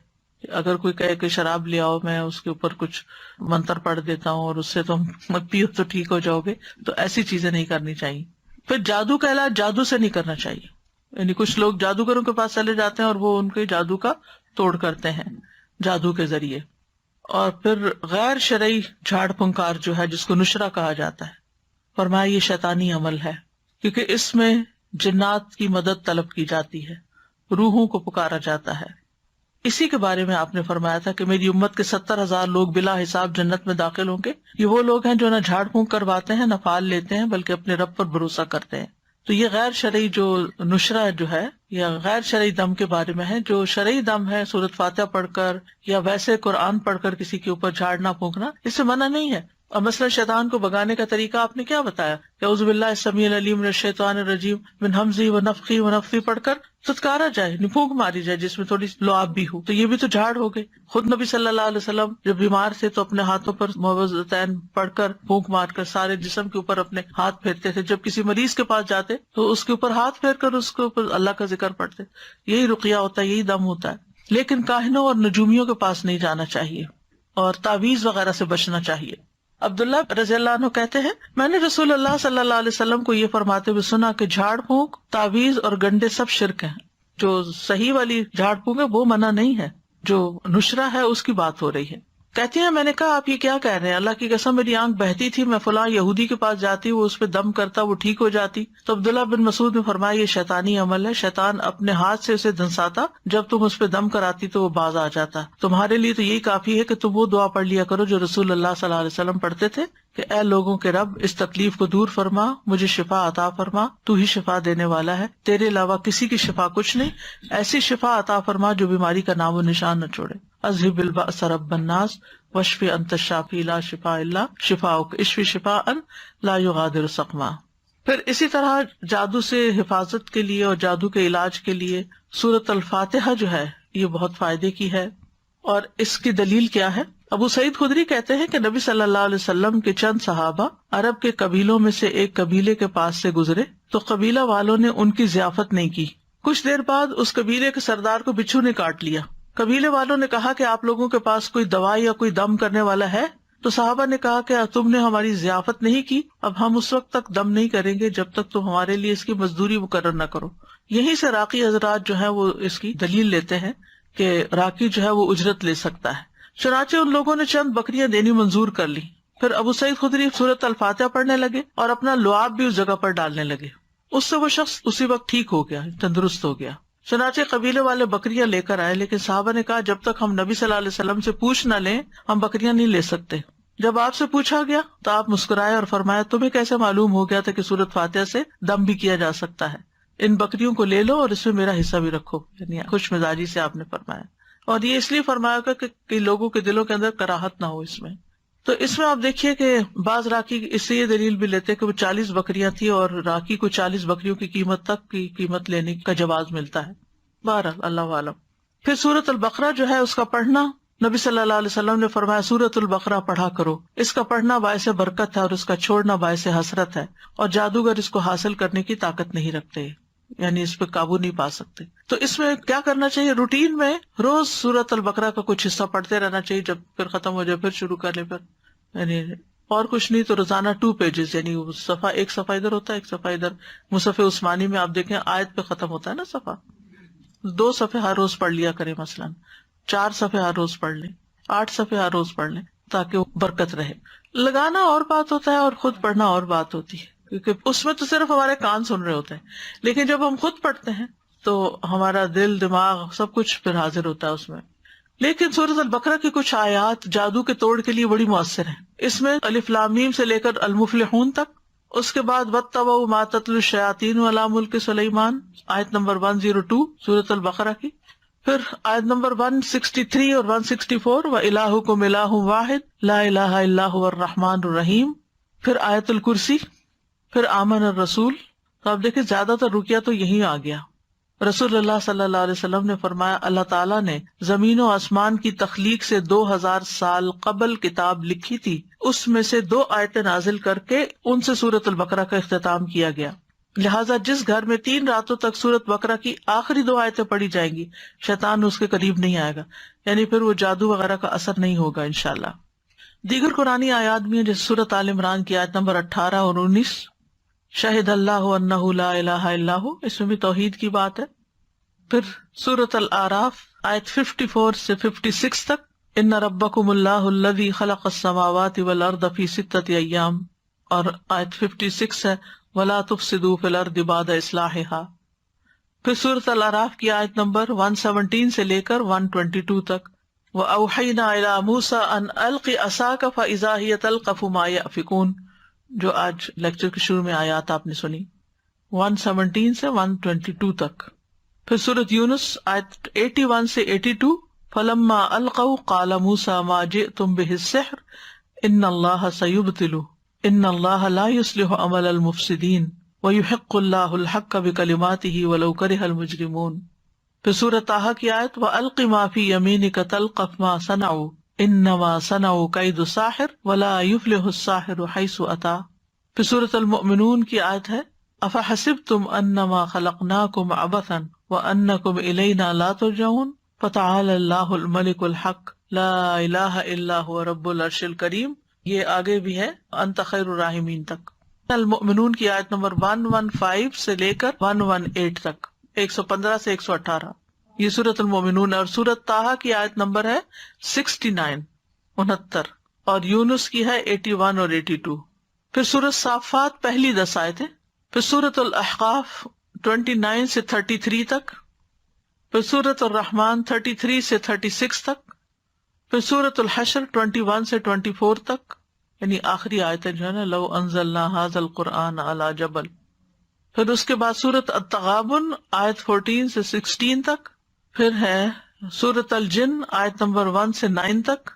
اگر کوئی کہے کہ شراب لے آؤ، میں اس کے اوپر کچھ منتر پڑھ دیتا ہوں اور اس سے تم مت پیو تو ٹھیک ہو جاؤ گے، تو ایسی چیزیں نہیں کرنی چاہیے. پھر جادو کا علاج جادو سے نہیں کرنا چاہیے. یعنی کچھ لوگ جادوگروں کے پاس چلے جاتے ہیں اور وہ ان کے جادو کا توڑ کرتے ہیں جادو کے ذریعے. اور پھر غیر شرعی جھاڑ پھنکار جو ہے، جس کو نشرہ کہا جاتا ہے، فرمایا یہ شیطانی عمل ہے، کیونکہ اس میں جنات کی مدد طلب کی جاتی ہے، روحوں کو پکارا جاتا ہے. اسی کے بارے میں آپ نے فرمایا تھا کہ میری امت کے 70,000 لوگ بلا حساب جنت میں داخل ہوں گے. یہ وہ لوگ ہیں جو نہ جھاڑ پھونک کرواتے ہیں، نہ پھال لیتے ہیں، بلکہ اپنے رب پر بھروسہ کرتے ہیں. تو یہ غیر شرعی جو نشرہ جو ہے یا غیر شرعی دم کے بارے میں ہے. جو شرعی دم ہے سورۃ فاتحہ پڑھ کر یا ویسے قرآن پڑھ کر کسی کے اوپر جھاڑنا پھونکنا، اس سے منع نہیں ہے. اور مثلا شیطان کو بگانے کا طریقہ آپ نے کیا بتایا، اعوذ باللہ السمیع العلیم من الشیطان الرجیم من ہمزہ ونفخہ ونفثہ پڑھ کر ستکارا جائے، پھونک ماری جائے جس میں تھوڑی لعاب بھی ہو، تو یہ بھی تو جھاڑ ہو گئے. خود نبی صلی اللہ علیہ وسلم جب بیمار تھے تو اپنے ہاتھوں پر معوذتین پڑھ کر پھونک مار کر سارے جسم کے اوپر اپنے ہاتھ پھیرتے تھے. جب کسی مریض کے پاس جاتے تو اس کے اوپر ہاتھ پھیر کر اس کے اوپر اللہ کا ذکر پڑھتے. یہی رقیہ ہوتا ہے، یہی دم ہوتا ہے. لیکن کاہنوں اور نجومیوں کے پاس نہیں جانا چاہیے اور تعویذ وغیرہ سے بچنا چاہیے. عبداللہ رضی اللہ عنہ کہتے ہیں میں نے رسول اللہ صلی اللہ علیہ وسلم کو یہ فرماتے ہوئے سنا کہ جھاڑ پھونک، تعویذ اور گنڈے سب شرک ہیں. جو صحیح والی جھاڑ پھونک ہے وہ منع نہیں ہے، جو نشرہ ہے اس کی بات ہو رہی ہے. کہتی ہیں میں نے کہا آپ یہ کیا کہہ رہے ہیں، اللہ کی قسم میری آنکھ بہتی تھی، میں فلاں یہودی کے پاس جاتی، وہ اس پہ دم کرتا، وہ ٹھیک ہو جاتی. تو عبداللہ بن مسعود نے فرمایا یہ شیطانی عمل ہے، شیطان اپنے ہاتھ سے اسے دھنساتا، جب تم اس پہ دم کراتی تو وہ باز آ جاتا. تمہارے لیے تو یہی کافی ہے کہ تم وہ دعا پڑھ لیا کرو جو رسول اللہ صلی اللہ علیہ وسلم پڑھتے تھے کہ اے لوگوں کے رب اس تکلیف کو دور فرما، مجھے شفا عطا فرما، تو ہی شفا دینے والا ہے، تیرے علاوہ کسی کی شفا کچھ نہیں، ایسی شفا عطا فرما جو بیماری کا نام و نشان نہ چھوڑے. اذهب البأس رب الناس واشف انت الشافی لا شفاء الا شفاؤک اشف شفاء لا یغادر سقما۔ پھر اسی طرح جادو سے حفاظت کے لیے اور جادو کے علاج کے لیے سورۃ الفاتحہ جو ہے یہ بہت فائدے کی ہے۔ اور اس کی دلیل کیا ہے؟ ابو سعید خدری کہتے ہیں کہ نبی صلی اللہ علیہ وسلم کے چند صحابہ عرب کے قبیلوں میں سے ایک قبیلے کے پاس سے گزرے تو قبیلہ والوں نے ان کی ضیافت نہیں کی۔ کچھ دیر بعد اس قبیلے کے سردار کو بچھو نے کاٹ لیا۔ قبیلے والوں نے کہا کہ آپ لوگوں کے پاس کوئی دوا یا کوئی دم کرنے والا ہے؟ تو صحابہ نے کہا کہ تم نے ہماری ضیافت نہیں کی، اب ہم اس وقت تک دم نہیں کریں گے جب تک تم ہمارے لیے اس کی مزدوری مقرر نہ کرو۔ یہیں سے راقی حضرات جو ہے وہ اس کی دلیل لیتے ہیں کہ راقی جو ہے وہ اجرت لے سکتا ہے۔ چنانچہ ان لوگوں نے چند بکریاں دینی منظور کر لی۔ پھر ابو سعید خدری سورۃ الفاتحہ پڑھنے لگے اور اپنا لعاب بھی اس جگہ پر ڈالنے لگے۔ اس سے وہ شخص اسی وقت ٹھیک ہو گیا، تندرست ہو گیا۔ چنانچہ قبیلے والے بکریاں لے کر آئے، لیکن صحابہ نے کہا جب تک ہم نبی صلی اللہ علیہ وسلم سے پوچھ نہ لیں ہم بکریاں نہیں لے سکتے۔ جب آپ سے پوچھا گیا تو آپ مسکرائے اور فرمایا تمہیں کیسے معلوم ہو گیا تھا کہ سورۃ فاتحہ سے دم بھی کیا جا سکتا ہے؟ ان بکریوں کو لے لو اور اس میں میرا حصہ بھی رکھو، یعنی خوش مزاجی سے آپ نے فرمایا۔ اور یہ اس لیے فرمایا گا کہ لوگوں کے دلوں کے اندر کراہت نہ ہو اس میں۔ تو اس میں آپ دیکھیے کہ بعض راکی اس سے یہ دلیل بھی لیتے کہ وہ 40 بکریاں تھی اور راکی کو 40 بکریوں کی قیمت تک کی قیمت لینے کا جواز ملتا ہے۔ بہرحال اللہ عالم۔ پھر سورۃ البقرہ جو ہے اس کا پڑھنا، نبی صلی اللہ علیہ وسلم نے فرمایا سورۃ البقرہ پڑھا کرو، اس کا پڑھنا باعث برکت ہے اور اس کا چھوڑنا باعث حسرت ہے، اور جادوگر اس کو حاصل کرنے کی طاقت نہیں رکھتے، یعنی اس پہ قابو نہیں پا سکتے۔ تو اس میں کیا کرنا چاہیے؟ روٹین میں روز سورۃ البقرہ کا کچھ حصہ پڑھتے رہنا چاہیے، جب پھر ختم ہو جائے پھر شروع کر لیں، پھر یعنی اور کچھ نہیں تو روزانہ 2 پیجز، یعنی صفحہ ایک صفحہ ادھر ہوتا ہے ایک صفحہ ادھر۔ مصحف عثمانی میں آپ دیکھیں آیت پہ ختم ہوتا ہے نا صفحہ، 2 صفحے ہر روز پڑھ لیا کریں، مثلا 4 صفحے ہر روز پڑھ لیں، 8 صفحے ہر روز پڑھ لیں تاکہ وہ برکت رہے۔ لگانا اور بات ہوتا ہے اور خود پڑھنا اور بات ہوتی ہے، کیونکہ اس میں تو صرف ہمارے کان سن رہے ہوتے ہیں، لیکن جب ہم خود پڑھتے ہیں تو ہمارا دل دماغ سب کچھ پھر حاضر ہوتا ہے اس میں۔ لیکن سورۃ البقرہ کی کچھ آیات جادو کے توڑ کے لیے بڑی مؤثر ہیں۔ اس میں الف لام میم سے لے کر المفلحون تک، اس کے بعد واتبعوا ما تتلو الشیاطین علی ملک سلیمان، آیت نمبر 102 سورۃ البقرہ کی، پھر آیت نمبر 163 اور 164 وَإِلَٰهُكُمْ إِلَٰهٌ وَاحِدٌ لَا إِلَٰهَ إِلَّا هُوَ الرَّحْمَٰنُ الرَّحِيمُ، پھر آیت الکرسی، پھر آمن الرسول۔ تو آپ دیکھیں زیادہ تر رکیہ تو یہی آ گیا۔ رسول اللہ صلی اللہ علیہ وسلم نے فرمایا اللہ تعالیٰ نے زمین و آسمان کی تخلیق سے 2000 سال قبل کتاب لکھی تھی، اس میں سے 2 آیتیں نازل کر کے ان سے سورۃ البقرہ کا اختتام کیا گیا، لہٰذا جس گھر میں 3 راتوں تک سورۃ بقرہ کی آخری 2 آیتیں پڑھی جائیں گی شیطان اس کے قریب نہیں آئے گا، یعنی پھر وہ جادو وغیرہ کا اثر نہیں ہوگا انشاءاللہ۔ دیگر قرآنی آیات بھی ہیں جیسے سورۃ آل عمران کی آیت نمبر 18 اور 19، شہد اللہ انہ لا الہ الا ہو، اس میں بھی توحید کی بات ہے۔ پھر سورۃ الاعراف آیت 54 سے 56 تک، ان ربکم اللہ الذی خلق السماوات والارض فی 6 ایام، اور آیت 56 ہے ولا تفسدوا فی الارض بعد اصلاحها۔ پھر سورۃ الاعراف کی آیت نمبر 117 سے لے کر 122 تک، وأوحینا الی موسیٰ ان الق عصاک فاذا ہی تلقف ما یأفکون، جو آج لیکچر کے شروع میں آیات آپ نے سنی، 117 سے 122 تک۔ پھر سورۃ یونس آیت 81 سے 82، فلما القوا قال موسیٰ ما جئتم بہ السحر ان اللہ سیبطلہ ان اللہ لا یصلح عمل المفسدین ویحق اللہ الحق بکلماتہ ولو کرہ المجرمون۔ پھر سورۃ طٰہٰ کی آیت وَأَلْقِ مَا فِي يَمِينِكَ تَلْقَفْ مَا صَنَعُوا إِنَّمَا صَنَعُوا كَيْدُ سَاحِرٍ وَلَا يُفْلِحُ السَّاحِرُ حَيْثُ أَتَىٰ۔ پھر سورۃ المؤمنون کی آیت ہے أَفَحَسِبْتُمْ أَنَّمَا خَلَقْنَاكُمْ عَبَثًا وَأَنَّكُمْ إِلَيْنَا لَا تُرْجَعُونَ فَتَعَالَى اللَّهُ الْمَلِكُ الْحَقُّ لَا إِلَٰهَ إِلَّا هُوَ رَبُّ الْعَرْشِ الْكَرِيمِ۔ یہ آگے بھی ہے أَنْتَ خَيْرُ الرَّاحِمِينَ تک۔ المؤمنون کی آیت نمبر 115 سے لے کر 118 تک، 115 سے 118، یہ سورۃ المؤمنون۔ اور سورۃ طٰہٰ کی آیت نمبر ہے 69 69، اور یونس کی ہے 81 اور 82۔ پھر سورۃ صافات پہلی 10 آیتیں، پھر سورۃ الاحقاف 29 سے 33 تک، پھر سورۃ الرحمن 33 سے 36 تک، پھر سورۃ الحشر 21 سے 24 تک، یعنی آخری آیتیں جو ہے نا لو انزلنا ھذا القرآن علی جبل۔ پھر اس کے بعد سورۃ التغابن آیت 14 سے 16 تک، پھر ہے سورۃ الجن آیت نمبر 1 سے 9 تک،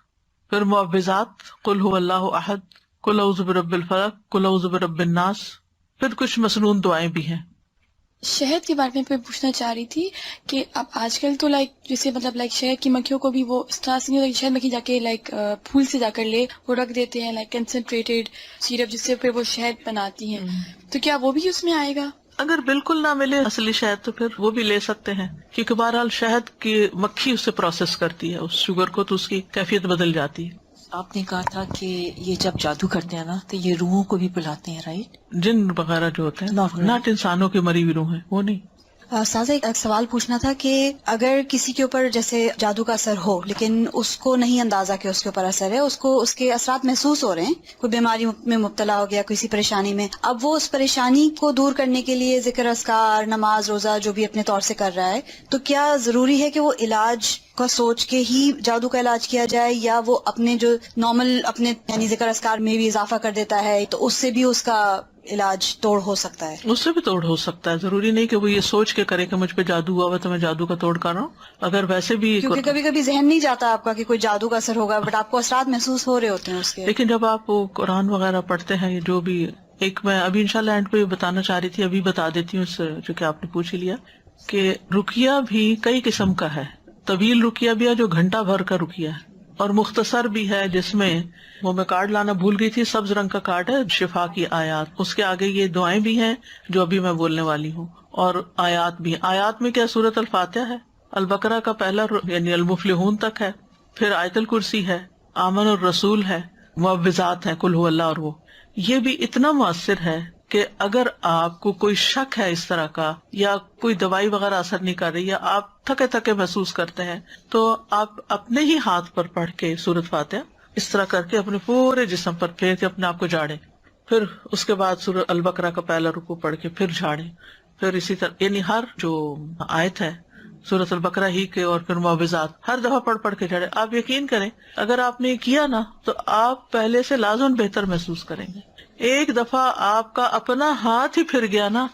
پھر معوذات قل هو اللہ احد، قل اعوذ برب الفلق، قل اعوذ برب الناس، پھر کچھ مسنون دعائیں بھی ہیں۔ شہد کے بارے میں پوچھنا چاہ رہی تھی کہ اب آج کل تو جیسے مطلب شہد کی مکھیوں کو بھی وہ اس طرح سے نہیں ہوتا کہ شہد مکھی جا کے پھول سے جا کر لے، وہ رکھ دیتے ہیں کنسنٹریٹڈ سیرپ جس سے پھر وہ شہد بناتی ہیں، تو کیا وہ بھی اس میں آئے گا؟ اگر بالکل نہ ملے اصلی شہد تو پھر وہ بھی لے سکتے ہیں، کیونکہ بہرحال شہد کی مکھی اسے پروسیس کرتی ہے اس شوگر کو، تو اس کی کیفیت بدل جاتی ہے۔ آپ نے کہا تھا کہ یہ جب جادو کرتے ہیں نا تو یہ روحوں کو بھی بلاتے ہیں، رائٹ؟ جن وغیرہ جو ہوتے ہیں، ناٹ انسانوں کے مری ہوئی روح ہیں، وہ نہیں۔ استاذہ ایک سوال پوچھنا تھا کہ اگر کسی کے اوپر جیسے جادو کا اثر ہو لیکن اس کو نہیں اندازہ کہ اس کے اوپر اثر ہے، اس کو اس کے اثرات محسوس ہو رہے ہیں، کوئی بیماری میں مبتلا ہو گیا، کسی پریشانی میں، اب وہ اس پریشانی کو دور کرنے کے لیے ذکر اذکار، نماز، روزہ جو بھی اپنے طور سے کر رہا ہے، تو کیا ضروری ہے کہ وہ علاج کا سوچ کے ہی جادو کا علاج کیا جائے، یا وہ اپنے جو نارمل اپنے یعنی ذکر اذکار میں بھی اضافہ کر دیتا ہے تو اس سے بھی اس کا علاج توڑ ہو سکتا ہے؟ اس سے بھی توڑ ہو سکتا ہے، ضروری نہیں کہ وہ یہ سوچ کے کرے کہ مجھ پہ جادو ہوا ہوا تو میں جادو کا توڑ کر رہا ہوں۔ اگر ویسے بھی، کیونکہ کبھی کبھی ذہن نہیں جاتا آپ کا کہ کوئی جادو کا اثر ہوگا، بٹ آپ کو اثرات محسوس ہو رہے ہوتے ہیں اس کے۔ لیکن جب آپ وہ قرآن وغیرہ پڑھتے ہیں، جو بھی ایک میں ابھی انشاءاللہ اینڈ پہ بتانا چاہ رہی تھی، ابھی بتا دیتی ہوں، اس سے جو کہ آپ نے پوچھ ہی لیا، کہ رقیہ بھی کئی قسم کا ہے۔ طویل رقیہ بھی ہے جو گھنٹہ بھر کا رقیہ ہے، اور مختصر بھی ہے جس میں وہ میں کارڈ لانا بھول گئی تھی، سبز رنگ کا کارڈ ہے، شفا کی آیات، اس کے آگے یہ دعائیں بھی ہیں جو ابھی میں بولنے والی ہوں، اور آیات بھی۔ آیات میں کیا سورۃ الفاتحہ ہے، البقرہ کا پہلا یعنی المفلحون تک ہے، پھر آیت الکرسی ہے، آمن الرسول ہے، معوذات ہے، قل هو اللہ، اور وہ یہ بھی اتنا مؤثر ہے کہ اگر آپ کو کوئی شک ہے اس طرح کا، یا کوئی دوائی وغیرہ اثر نہیں کر رہی، یا آپ تھکے تھکے محسوس کرتے ہیں، تو آپ اپنے ہی ہاتھ پر پڑھ کے سورۃ فاتحہ اس طرح کر کے اپنے پورے جسم پر پھیر کے اپنے آپ کو جھاڑیں، پھر اس کے بعد سورۃ البقرہ کا پہلا رکوع پڑھ کے پھر جھاڑیں، پھر اسی طرح یعنی ہر جو آیت ہے سورۃ البقرہ ہی کے، اور پھر معوذات ہر دفعہ پڑھ کے جھاڑیں۔ آپ یقین کریں اگر آپ نے کیا نا تو آپ پہلے سے لازم بہتر محسوس کریں گے۔ ایک دفعہ آپ کا اپنا ہاتھ ہی پھر گیا نا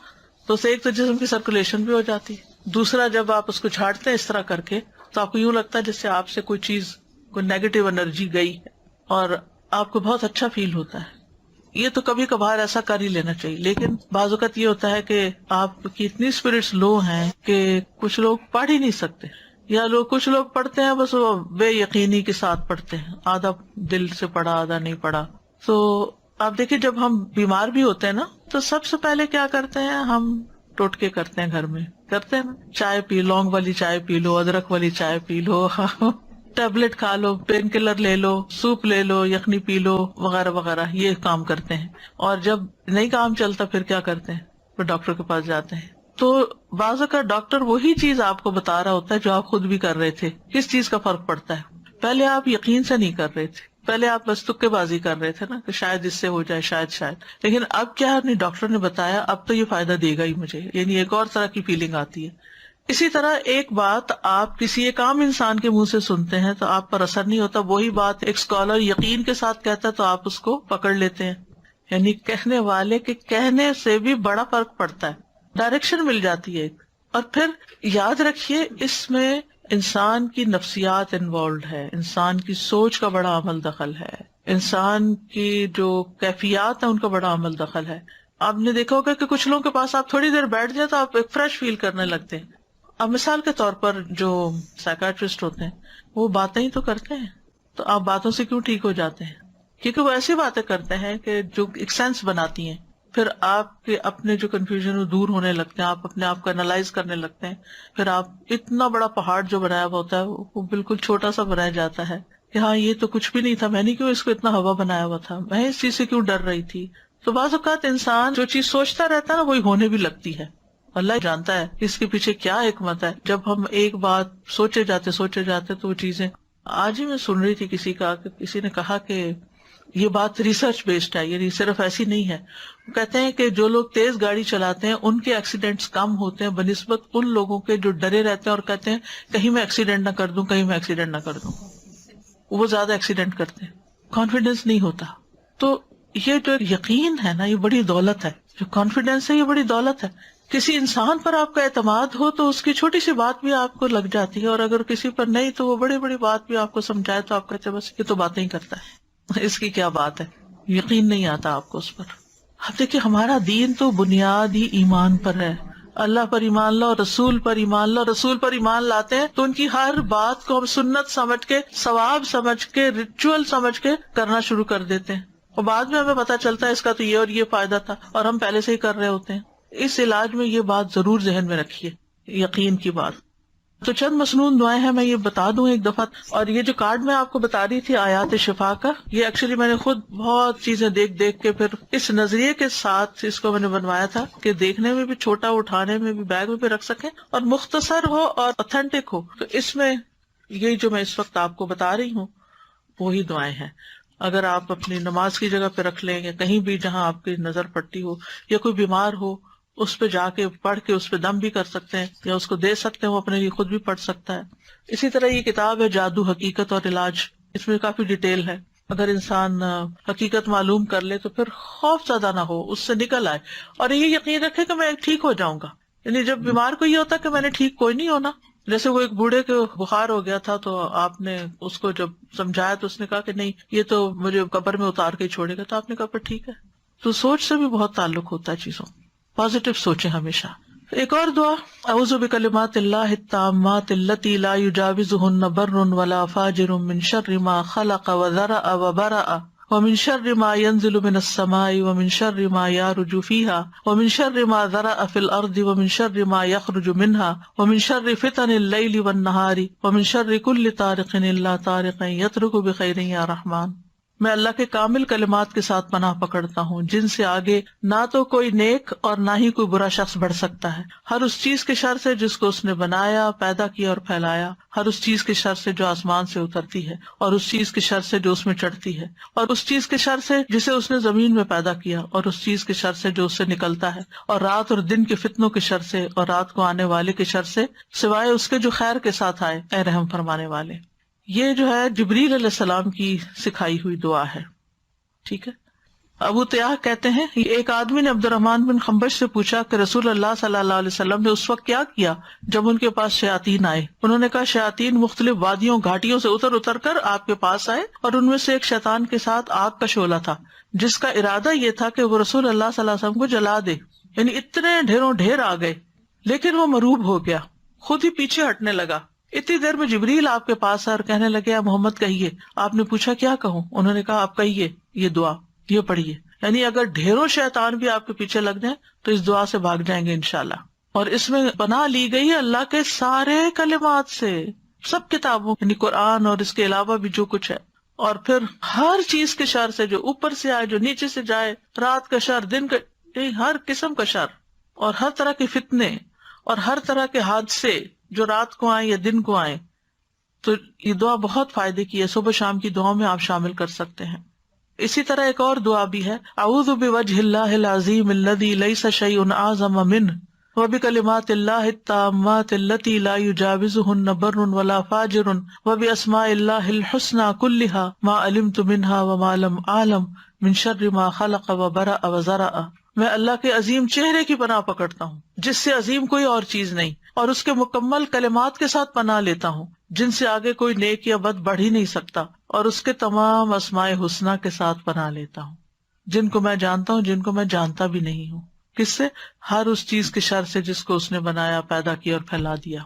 تو اسے ایک تو جسم کی سرکولیشن بھی ہو جاتی، دوسرا جب آپ اس کو جھاڑتے ہیں اس طرح کر کے تو آپ کو یوں لگتا ہے جس سے آپ سے کوئی چیز، کوئی نیگیٹو انرجی گئی ہے، اور آپ کو بہت اچھا فیل ہوتا ہے۔ یہ تو کبھی کبھار ایسا کر ہی لینا چاہیے، لیکن بعض اوقات یہ ہوتا ہے کہ آپ کی اتنی اسپرٹس لو ہیں کہ کچھ لوگ پڑھ ہی نہیں سکتے، یا کچھ لوگ پڑھتے ہیں بس وہ بے یقینی کے ساتھ پڑھتے ہیں، آدھا دل سے پڑھا آدھا نہیں پڑھا۔ تو آپ دیکھیں جب ہم بیمار بھی ہوتے ہیں نا تو سب سے پہلے کیا کرتے ہیں، ہم ٹوٹکے کرتے ہیں، گھر میں کرتے ہیں نا، چائے پی، لونگ والی چائے پی لو، ادرک والی چائے پی لو، ٹیبلٹ کھا لو، پین کلر لے لو، سوپ لے لو، یخنی پی لو، وغیرہ وغیرہ، یہ کام کرتے ہیں۔ اور جب نہیں کام چلتا پھر کیا کرتے ہیں، پھر ڈاکٹر کے پاس جاتے ہیں۔ تو بعض اوقات ڈاکٹر وہی چیز آپ کو بتا رہا ہوتا ہے جو آپ خود بھی کر رہے تھے۔ کس چیز کا فرق پڑتا ہے، پہلے آپ یقین سے نہیں کر رہے تھے، پہلے آپ بس تکے بازی کر رہے تھے نا کہ شاید اس سے ہو جائے، شاید، لیکن اب کیا ہے، ڈاکٹر نے بتایا اب تو یہ فائدہ دے گا ہی مجھے، یعنی ایک اور طرح کی فیلنگ آتی ہے۔ اسی طرح ایک بات آپ کسی ایک عام انسان کے منہ سے سنتے ہیں تو آپ پر اثر نہیں ہوتا، وہی بات ایک اسکالر یقین کے ساتھ کہتا ہے تو آپ اس کو پکڑ لیتے ہیں، یعنی کہنے والے کے کہنے سے بھی بڑا فرق پڑتا ہے، ڈائریکشن مل جاتی ہے ایک۔ اور پھر یاد رکھیے اس میں انسان کی نفسیات انوالوڈ ہے، انسان کی سوچ کا بڑا عمل دخل ہے، انسان کی جو کیفیات ہیں ان کا بڑا عمل دخل ہے۔ آپ نے دیکھا ہوگا کہ کچھ لوگوں کے پاس آپ تھوڑی دیر بیٹھ جائے تو آپ ایک فریش فیل کرنے لگتے ہیں۔ اب مثال کے طور پر جو سائیکیٹرسٹ ہوتے ہیں وہ باتیں ہی تو کرتے ہیں، تو آپ باتوں سے کیوں ٹھیک ہو جاتے ہیں؟ کیونکہ وہ ایسی باتیں کرتے ہیں کہ جو ایک سینس بناتی ہیں، پھر آپ کے اپنے جو کنفیوژن وہ دور ہونے لگتے ہیں، آپ اپنے آپ کو انالائز کرنے لگتے ہیں، پھر آپ اتنا بڑا پہاڑ جو بنایا ہوا ہوتا ہے وہ بالکل چھوٹا سا بنایا جاتا ہے کہ ہاں یہ تو کچھ بھی نہیں تھا، میں نے کیوں اس کو اتنا ہوا بنایا ہوا تھا، میں اس چیز سے کیوں ڈر رہی تھی۔ تو بعض اوقات انسان جو چیز سوچتا رہتا ہے نا وہی ہونے بھی لگتی ہے، اللہ جانتا ہے اس کے پیچھے کیا حکمت ہے۔ جب ہم ایک بات سوچے جاتے تو وہ چیزیں، آج ہی میں سن رہی تھی کسی کا کہ کسی نے کہا کہ یہ بات ریسرچ بیسڈ ہے، یعنی صرف ایسی نہیں ہے۔ وہ کہتے ہیں کہ جو لوگ تیز گاڑی چلاتے ہیں ان کے ایکسیڈنٹس کم ہوتے ہیں بنسبت ان لوگوں کے جو ڈرے رہتے ہیں اور کہتے ہیں کہیں میں ایکسیڈنٹ نہ کر دوں، وہ زیادہ ایکسیڈنٹ کرتے ہیں، کانفیڈینس نہیں ہوتا۔ تو یہ جو یقین ہے نا یہ بڑی دولت ہے، جو کانفیڈینس ہے یہ بڑی دولت ہے کسی انسان پر آپ کا اعتماد ہو تو اس کی چھوٹی سی بات بھی آپ کو لگ جاتی ہے، اور اگر کسی پر نہیں تو وہ بڑی بڑی بات بھی آپ کو سمجھائے تو آپ کہتے ہیں بس یہ تو باتیں ہی کرتا ہے، اس کی کیا بات ہے، یقین نہیں آتا آپ کو اس پر۔ اب دیکھیے ہمارا دین تو بنیاد ہی ایمان پر ہے، اللہ پر ایمان لاؤ، رسول پر ایمان لاؤ، رسول پر ایمان لاتے ہیں تو ان کی ہر بات کو ہم سنت سمجھ کے، ثواب سمجھ کے، ریچول سمجھ کے کرنا شروع کر دیتے ہیں، اور بعد میں ہمیں پتا چلتا ہے اس کا تو یہ اور یہ فائدہ تھا، اور ہم پہلے سے ہی کر رہے ہوتے ہیں۔ اس علاج میں یہ بات ضرور ذہن میں رکھیے، یقین کی بات۔ تو چند مسنون دعائیں ہیں، میں یہ بتا دوں ایک دفعہ، اور یہ جو کارڈ میں آپ کو بتا رہی تھی آیات شفا کا، یہ ایکچولی میں نے خود بہت چیزیں دیکھ دیکھ کے پھر اس نظریے کے ساتھ اس کو میں نے بنوایا تھا کہ دیکھنے میں بھی چھوٹا، اٹھانے میں بھی، بیگ میں بھی رکھ سکیں، اور مختصر ہو اور اوتھینٹک ہو۔ تو اس میں یہ جو میں اس وقت آپ کو بتا رہی ہوں وہی دعائیں ہیں، اگر آپ اپنی نماز کی جگہ پہ رکھ لیں، یا کہیں بھی جہاں آپ کی نظر پڑتی ہو، یا کوئی بیمار ہو اس پہ جا کے پڑھ کے اس پہ دم بھی کر سکتے ہیں، یا اس کو دے سکتے ہیں، وہ اپنے لیے خود بھی پڑھ سکتا ہے۔ اسی طرح یہ کتاب ہے جادو، حقیقت اور علاج، اس میں کافی ڈیٹیل ہے، اگر انسان حقیقت معلوم کر لے تو پھر خوف زیادہ نہ ہو، اس سے نکل آئے، اور یہ یقین رکھے کہ میں ٹھیک ہو جاؤں گا۔ یعنی جب بیمار کو یہ ہوتا کہ میں نے ٹھیک کوئی نہیں ہونا، جیسے وہ ایک بوڑھے کے بخار ہو گیا تھا تو آپ نے اس کو جب سمجھایا تو اس نے کہا کہ نہیں یہ تو مجھے قبر میں اتار کے چھوڑے گا، تو آپ نے کہا پھر ٹھیک ہے۔ تو سوچ سے بھی بہت تعلق ہوتا ہے چیزوں، پازیٹو سوچیں ہمیشہ۔ ایک اور دعا، اعوذ بکلمات اللہ التامات التی لا یجاوزہن بر ولا فاجر من شر ما خلق وذرأ وبرأ ومن شر ما ينزل من السماء ومن شر ما يعرج فيها ومن شر ما ذرأ في الأرض ومن شر ما يخرج منها ومن شر فتن الليل والنهار ومن شر كل طارق إلا طارق يطرق بخير يا رحمن۔ میں اللہ کے کامل کلمات کے ساتھ پناہ پکڑتا ہوں جن سے آگے نہ تو کوئی نیک اور نہ ہی کوئی برا شخص بڑھ سکتا ہے، ہر اس چیز کے شر سے جس کو اس نے بنایا، پیدا کیا اور پھیلایا، ہر اس چیز کے شر سے جو آسمان سے اترتی ہے، اور اس چیز کے شر سے جو اس میں چڑھتی ہے، اور اس چیز کے شر سے جسے اس نے زمین میں پیدا کیا، اور اس چیز کے شر سے جو اس سے نکلتا ہے، اور رات اور دن کے فتنوں کے شر سے، اور رات کو آنے والے کے شر سے، سوائے اس کے جو خیر کے ساتھ آئے، اے رحم فرمانے والے۔ یہ جو ہے جبریل علیہ السلام کی سکھائی ہوئی دعا ہے، ٹھیک ہے۔ ابو طیاح کہتے ہیں ایک آدمی نے عبد الرحمن بن خنبش سے پوچھا کہ رسول اللہ صلی اللہ علیہ وسلم نے اس وقت کیا کیا جب ان کے پاس شیاطین آئے؟ انہوں نے کہا شیاطین مختلف وادیوں گھاٹیوں سے اتر کر آپ کے پاس آئے، اور ان میں سے ایک شیطان کے ساتھ آگ کا شعلہ تھا جس کا ارادہ یہ تھا کہ وہ رسول اللہ صلی اللہ علیہ وسلم کو جلا دے، یعنی اتنے ڈھیروں ڈھیر آ گئے، لیکن وہ مروب ہو گیا، خود ہی پیچھے ہٹنے لگا۔ اتنی دیر میں جبریل آپ کے پاس آئے اور کہنے لگے اے محمد کہیے۔ آپ نے پوچھا کیا کہوں؟ انہوں نے کہا آپ کہیے یہ دعا، یہ پڑھیے، یعنی اگر ڈھیروں شیطان بھی آپ کے پیچھے لگ جائیں تو اس دعا سے بھاگ جائیں گے انشاءاللہ۔ اور اس میں پناہ لی گئی ہے اللہ کے سارے کلمات سے، سب کتابوں یعنی قرآن اور اس کے علاوہ بھی جو کچھ ہے، اور پھر ہر چیز کے شر سے، جو اوپر سے آئے، جو نیچے سے جائے، رات کا شر، دن کا، ہر قسم کا شر، اور ہر طرح کے فتنے اور ہر طرح کے حادثے جو رات کو آئیں یا دن کو آئیں۔ تو یہ دعا بہت فائدے کی ہے، صبح شام کی دعاؤں میں آپ شامل کر سکتے ہیں۔ اسی طرح ایک اور دعا بھی ہے، اعوذ بوجہ اللہ العظیم الذی لیس شیء اعظم منہ وبکلمات اللہ التامات التی لا یجاوزہن بر ولا فاجر وباسماء اللہ الحسنی کلہا ما علمت منہا وما لم اعلم من شر ما خلق وبرأ وذرأ۔ میں اللہ کے عظیم چہرے کی پناہ پکڑتا ہوں جس سے عظیم کوئی اور چیز نہیں، اور اس کے مکمل کلمات کے ساتھ پناہ لیتا ہوں جن سے آگے کوئی نیک یا بد بڑھ ہی نہیں سکتا، اور اس کے تمام اسماء حسنہ کے ساتھ پناہ لیتا ہوں جن کو میں جانتا ہوں، جن کو میں جانتا بھی نہیں ہوں۔ کس سے؟ ہر اس چیز کے شر سے جس کو اس نے بنایا، پیدا کیا اور پھیلا دیا۔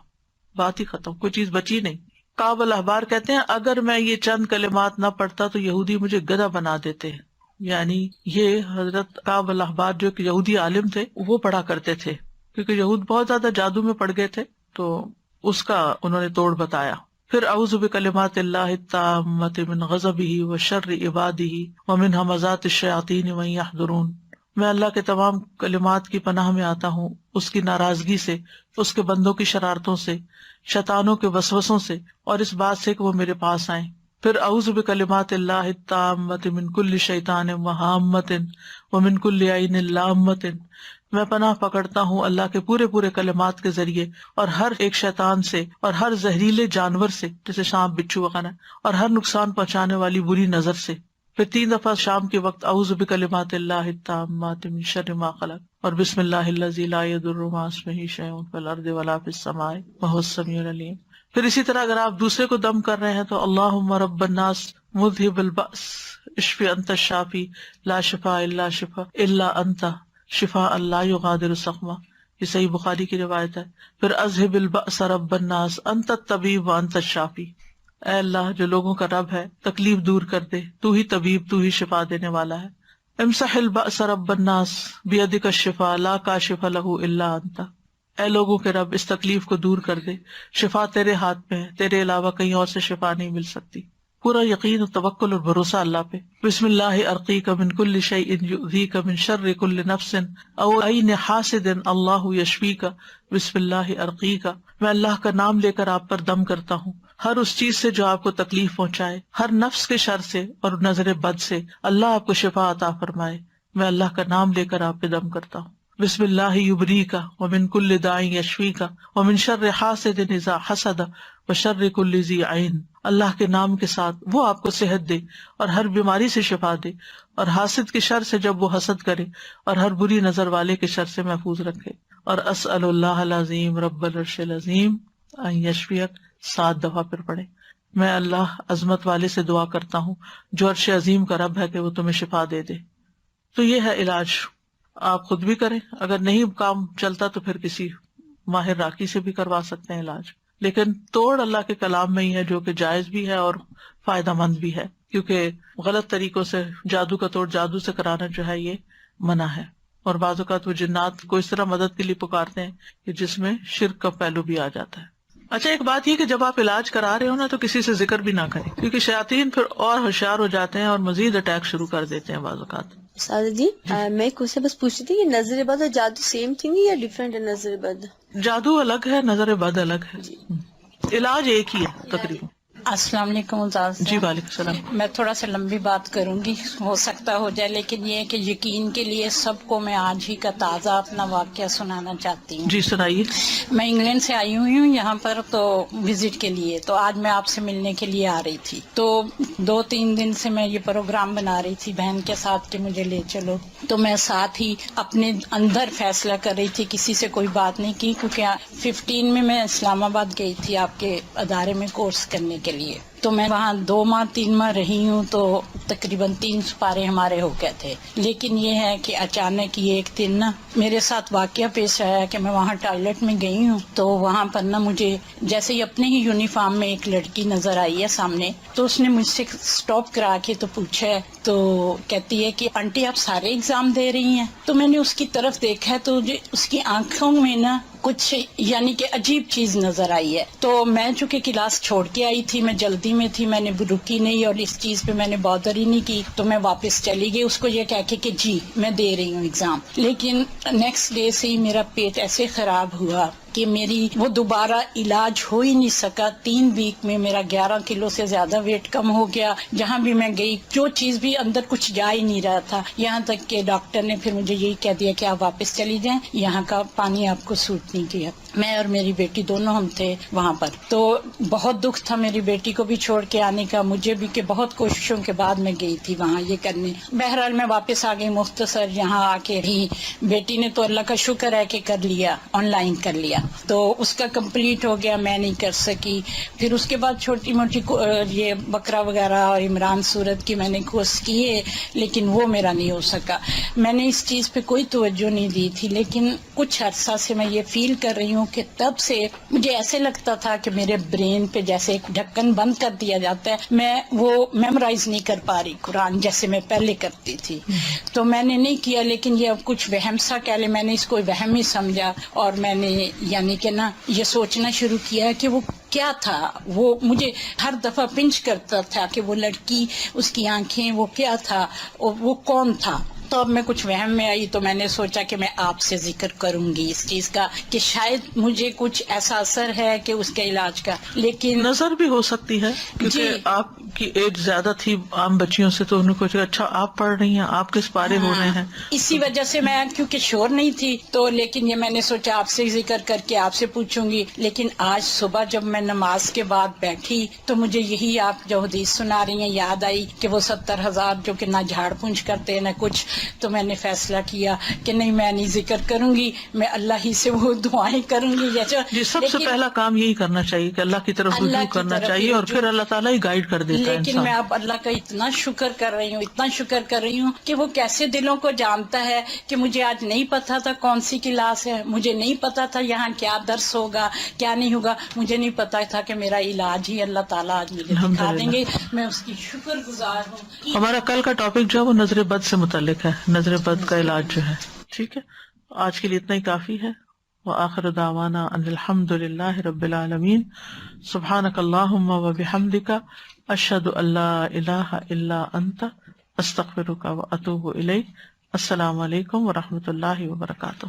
بات ہی ختم، کوئی چیز بچی نہیں۔ کعب الاحبار کہتے ہیں اگر میں یہ چند کلمات نہ پڑھتا تو یہودی مجھے گدھا بنا دیتے ہیں، یعنی یہ حضرت کعب الاحبار جو ایک یہودی عالم تھے وہ پڑھا کرتے تھے، کیونکہ یہود بہت زیادہ جادو میں پڑ گئے تھے، تو اس کا انہوں نے توڑ بتایا۔ پھر اعوذ بکلمات اللہ التامات من غضبہ وشر عبادہ ومن ہمزات الشیاطین وان یحضرون۔ میں اللہ کے تمام کلمات کی پناہ میں آتا ہوں اس کی ناراضگی سے، اس کے بندوں کی شرارتوں سے، شیطانوں کے وسوسوں سے، اور اس بات سے کہ وہ میرے پاس آئیں۔ پھر اعوذ بکلمات اللہ التامات من کل شیطان وہامۃ ومن کل عین لامۃ۔ میں پناہ پکڑتا ہوں اللہ کے پورے کلمات کے ذریعے، اور ہر ایک شیطان سے، اور ہر زہریلے جانور سے جیسے سانپ، بچھو وغیرہ، اور ہر نقصان پہنچانے والی بری نظر سے۔ پھر 3 دفعہ شام کے وقت اعوذ بکلمات اللہ التامات من شر ما خلق اور بسم اللہ الذی لا یضر مع اسمہ شیء فی الارض ولا فی السماء وہو السمیع العلیم. پھر اسی طرح اگر آپ دوسرے کو دم کر رہے ہیں تو اللہم رب الناس مذہب البأس اشفی انت الشافی لا شفاء الا شفاء الا انت شفاء لا یغادر سقما، یہ صحیح بخاری کی روایت ہے. پھر اذہب البأس رب الناس انت الطبیب وانت الشافی، اے اللہ جو لوگوں کا رب ہے تکلیف دور کر دے، تو ہی طبیب، تو ہی شفا دینے والا ہے. امسح البأس رب الناس بیدک الشفاء لا کاشف لہ الا انت، اے لوگوں کے رب اس تکلیف کو دور کر دے، شفا تیرے ہاتھ میں ہے، تیرے علاوہ کہیں اور سے شفا نہیں مل سکتی. پورا یقین و توکل اور بھروسہ اللہ پہ. بسم اللہ ارقیک من کل شیء یؤذیک من شر کل نفس او عین حاسد اللہ یشفیک بسم اللہ ارقیک، میں اللہ کا نام لے کر آپ پر دم کرتا ہوں ہر اس چیز سے جو آپ کو تکلیف پہنچائے، ہر نفس کے شر سے اور نظر بد سے، اللہ آپ کو شفا عطا فرمائے. میں اللہ کا نام لے کر آپ پہ دم کرتا ہوں. بسم اللہ یبریک ومن کل داء یشفیک ومن شر حاسد اذا حسد وشر کل ذی عین، اللہ کے نام کے ساتھ وہ آپ کو صحت دے اور ہر بیماری سے شفا دے، اور حاسد کے شر سے جب وہ حسد کرے، اور ہر بری نظر والے کے شر سے محفوظ رکھے. اور اسأل اللہ العظیم رب العرش العظیم ان یشفیک 7 دفعہ پھر پڑھے. میں اللہ عظمت والے سے دعا کرتا ہوں جو عرش عظیم کا رب ہے کہ وہ تمہیں شفا دے دے. تو یہ ہے علاج، آپ خود بھی کریں، اگر نہیں کام چلتا تو پھر کسی ماہر راقی سے بھی کروا سکتے ہیں علاج، لیکن توڑ اللہ کے کلام میں ہی ہے جو کہ جائز بھی ہے اور فائدہ مند بھی ہے، کیونکہ غلط طریقوں سے جادو کا توڑ جادو سے کرانا جو ہے یہ منع ہے. اور بعض اوقات وہ جنات کو اس طرح مدد کے لیے پکارتے ہیں کہ جس میں شرک کا پہلو بھی آ جاتا ہے. اچھا ایک بات یہ کہ جب آپ علاج کرا رہے ہو نا تو کسی سے ذکر بھی نہ کریں، کیونکہ شیاطین پھر اور ہوشیار ہو جاتے ہیں اور مزید اٹیک شروع کر دیتے ہیں بعض اوقات. سادہ جی میں ایک کوشچن بس پوچھ رہی تھی کہ نظر بد اور جادو سیم تھنگ ہے یا ڈفرینٹ ہے؟ نظر بد جادو الگ ہے، نظر بد الگ ہے، علاج ایک ہی ہے تقریباً. السلام علیکم استاذ. جی وعلیکم السلام. میں تھوڑا سا لمبی بات کروں گی، ہو سکتا ہو جائے، لیکن یہ کہ یقین کے لیے سب کو میں آج ہی کا تازہ اپنا واقعہ سنانا چاہتی ہوں. جی سنائیے. میں انگلینڈ سے آئی ہوئی ہوں یہاں پر تو وزٹ کے لیے، تو آج میں آپ سے ملنے کے لیے آ رہی تھی. تو 2-3 دن سے میں یہ پروگرام بنا رہی تھی بہن کے ساتھ کہ مجھے لے چلو، تو میں ساتھ ہی اپنے اندر فیصلہ کر رہی تھی، کسی سے کوئی بات نہیں کی، کیونکہ 15 میں اسلام آباد گئی تھی آپ کے ادارے میں کورس کرنے کے لیے. تو میں وہاں 2-3 ماہ رہی ہوں، تو تقریباً 3 سپارے ہمارے ہو گئے تھے. لیکن یہ ہے کہ اچانک یہ ایک دن نا میرے ساتھ واقعہ پیش آیا کہ میں وہاں ٹوائلٹ میں گئی ہوں، تو وہاں پر نا مجھے جیسے ہی اپنے ہی یونیفارم میں ایک لڑکی نظر آئی ہے سامنے، تو اس نے مجھ سے سٹاپ کرا کے تو پوچھا ہے، تو کہتی ہے کہ آنٹی آپ سارے ایگزام دے رہی ہیں؟ تو میں نے اس کی طرف دیکھا تو اس کی آنکھوں میں نا کچھ یعنی کہ عجیب چیز نظر آئی ہے. تو میں چونکہ کلاس چھوڑ کے آئی تھی، میں جلدی میں تھی، میں نے رکی نہیں اور اس چیز پہ میں نے بادر ہی نہیں کی، تو میں واپس چلی گئی اس کو یہ کہہ کے کہ جی میں دے رہی ہوں ایگزام. لیکن نیکسٹ ڈے سے ہی میرا پیٹ ایسے خراب ہوا کہ میری وہ دوبارہ علاج ہو ہی نہیں سکا. 3 ویک میں میرا 11 کلو سے زیادہ ویٹ کم ہو گیا. جہاں بھی میں گئی جو چیز بھی اندر کچھ جا ہی نہیں رہا تھا، یہاں تک کہ ڈاکٹر نے پھر مجھے یہی کہہ دیا کہ آپ واپس چلی جائیں، یہاں کا پانی آپ کو سوٹ نہیں کیا. میں اور میری بیٹی دونوں ہم تھے وہاں پر. تو بہت دکھ تھا میری بیٹی کو بھی چھوڑ کے آنے کا، مجھے بھی، کہ بہت کوششوں کے بعد میں گئی تھی وہاں یہ کرنے. بہرحال میں واپس آ گئی مختصر. یہاں آ کے ہی بیٹی نے تو اللہ کا شکر ہے کہ کر لیا، آن لائن کر لیا، تو اس کا کمپلیٹ ہو گیا، میں نہیں کر سکی. پھر اس کے بعد چھوٹی موٹی یہ بقرہ وغیرہ اور عمران سورت کی میں نے کورس کیے، لیکن وہ میرا نہیں ہو سکا. میں نے اس چیز پہ کوئی توجہ نہیں دی تھی، لیکن کچھ عرصہ سے میں یہ فیل کر رہی ہوں کہ تب سے مجھے ایسے لگتا تھا کہ میرے برین پہ جیسے ایک ڈھکن بند کر دیا جاتا ہے، میں وہ میمورائز نہیں کر پا رہی قرآن جیسے میں پہلے کرتی تھی. تو میں نے نہیں کیا، لیکن یہ اب کچھ وہم سا کہہ لے، میں نے اس کو وہم ہی سمجھا، اور میں نے یعنی کہ نا یہ سوچنا شروع کیا کہ وہ کیا تھا. وہ مجھے ہر دفعہ پنچ کرتا تھا کہ وہ لڑکی، اس کی آنکھیں، وہ کیا تھا اور وہ کون تھا. تو اب میں کچھ وہم میں آئی تو میں نے سوچا کہ میں آپ سے ذکر کروں گی اس چیز کا کہ شاید مجھے کچھ ایسا اثر ہے کہ اس کے علاج کا. لیکن نظر بھی ہو سکتی ہے کیونکہ آپ کی ایج زیادہ تھی عام بچیوں سے، تو انہوں کو اچھا آپ پڑھ رہی ہیں، آپ کس پارے ہو رہے ہیں، اسی وجہ سے میں کیونکہ شور نہیں تھی تو لیکن یہ میں نے سوچا آپ سے ذکر کر کے آپ سے پوچھوں گی. لیکن آج صبح جب میں نماز کے بعد بیٹھی تو مجھے یہی آپ جو حدیث سنا رہی ہیں یاد آئی کہ وہ 70,000 جو کہ نہ جھاڑ پونچھ کرتے نہ کچھ. تو میں نے فیصلہ کیا کہ نہیں میں نہیں ذکر کروں گی، میں اللہ ہی سے وہ دعائیں کروں گی. جی سب سے پہلا کام یہی کرنا چاہیے کہ اللہ کی طرف رجوع کرنا چاہیے اور پھر اللہ تعالیٰ ہی گائیڈ کر دیتا ہے لیکن انسان. میں اب اللہ کا اتنا شکر کر رہی ہوں کہ وہ کیسے دلوں کو جانتا ہے کہ مجھے آج نہیں پتا تھا کون سی کلاس ہے، مجھے نہیں پتا تھا یہاں کیا درس ہوگا کیا نہیں ہوگا، مجھے نہیں پتا تھا کہ میرا علاج ہی اللہ تعالیٰ آج مجھے دکھا دیں گے. میں اس کی شکر گزار ہوں. ہمارا کل کا ٹاپک جو ہے وہ نظر بد سے متعلق ہے، نظر بد کا علاج جو ہے. ٹھیک ہے، آج کے لیے اتنا ہی کافی ہے. وآخر دعوانا ان الحمد للہ رب العالمین. سبحانک اللہم وبحمدک، اشہد ان لا الہ الا انت، استغفرک واتوب الیک. السلام علیکم ورحمۃ اللہ وبرکاتہ.